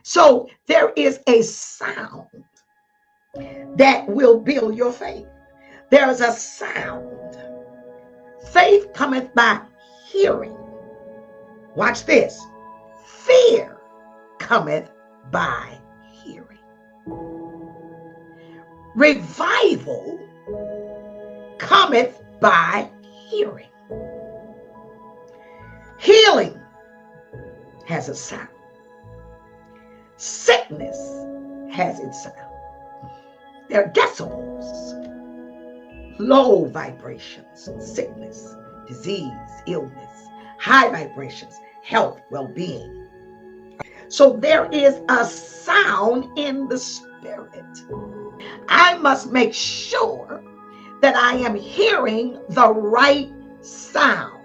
So there is a sound that will build your faith. There is a sound. Faith cometh by hearing. Watch this. Fear cometh by hearing. Revival cometh by hearing. Healing has a sound. Sickness has its sound. There are decibels, low vibrations, sickness, disease, illness, high vibrations, health, well-being. So there is a sound in the spirit. I must make sure that I am hearing the right sound.